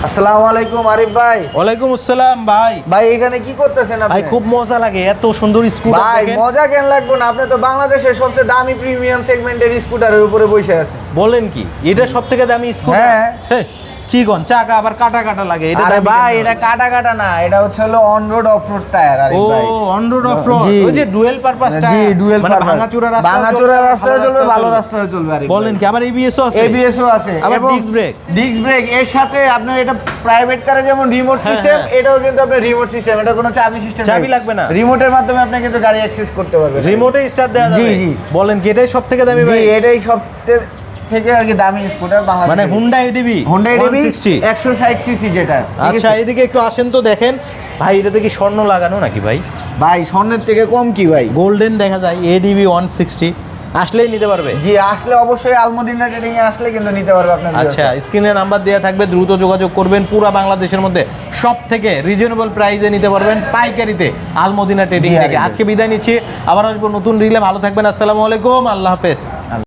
আসসালামু আলাইকুম আরিফ ভাই। ওয়ালাইকুম আসসালাম ভাই। ভাই এখানে কি করতেছেন আপনি? ভাই খুব মজা লাগে, এত সুন্দর স্কুটার ভাই দেখেন। মজা কেন লাগবে না, আপনি তো বাংলাদেশের সবচেয়ে দামি প্রিমিয়াম সেগমেন্টের স্কুটারের উপরে বসে আছেন। বলেন কি এটা সবথেকে দামি স্কুটার? হ্যাঁ। হ্যাঁ, কি কোন চাকা আবার কাটা কাটা লাগে, এটা আরে দামি ভাই কেন? এটা কাটা কাটা না, এটা হচ্ছে হলো on road off road tyre Arif ও ভাই। অন রোড অফ রোড, জি। ওই যে ডুয়েল পারপাস টায়ার। জি ডুয়েল মানে পারপাস। ভাঙাচোরা রাস্তা, ভাঙাচোরা রাস্তায় চলবে, ভালো রাস্তায় চলবে আরিফ ভাই। বলেন কি আবার এবিএস ও আছে? ABS ও আছে আবার এবং ডিস্ক ব্রেক। ডিস্ক ব্রেক এর সাথে আপনার এটা প্রাইভেট কারে যেমন রিমোট হ্যাঁ, সিস্টেম, হ্যাঁ। এটাও কিন্তু আপনার রিমোট সিস্টেম, এটা কোনো চাবি সিস্টেম চাবি লাগবে না। রিমোটের মাধ্যমে আপনি কিন্তু গাড়ি অ্যাক্সেস করতে পারবেন। রিমোটে স্টার্ট দেওয়া জি, যাবে? জি। বলেন কি এটাই সবথেকে দামি জি ভাই? এটাই থেকে আর কি দামি স্কুটার বাংলাদেশে। মানে Honda ADB, Honda ADV 160। 160 CC যেটা। ঠিক আচ্ছা আছে? এদিকে একটু আসেন তো দেখেন ভাই, এটাতে কি স্বর্ণ লাগানো নাকি ভাই? ভাই স্বর্ণের থেকে কম কি ভাই? গোল্ডেন দেখা যায়, এডিবি 160 আসলেই নিতে পারবে। জি আসলে অবশ্যই আলমদিনা ট্রেডিং এ আসলে কিন্তু নিতে পারবে আপনার। আচ্ছা স্ক্রিনে নাম্বার দেওয়া থাকবে, দ্রুত যোগাযোগ করবেন। পুরো বাংলাদেশের মধ্যে সব থেকে রিজনেবল প্রাইসে নিতে পারবেন পাইকারিতে আলমদিনা ট্রেডিং জি, থেকে। আরে। আজকে বিদায় নিচ্ছি, আবার আসবো নতুন রিলে। ভালো থাকবেন, আসসালামু আলাইকুম, আল্লাহ হাফেজ।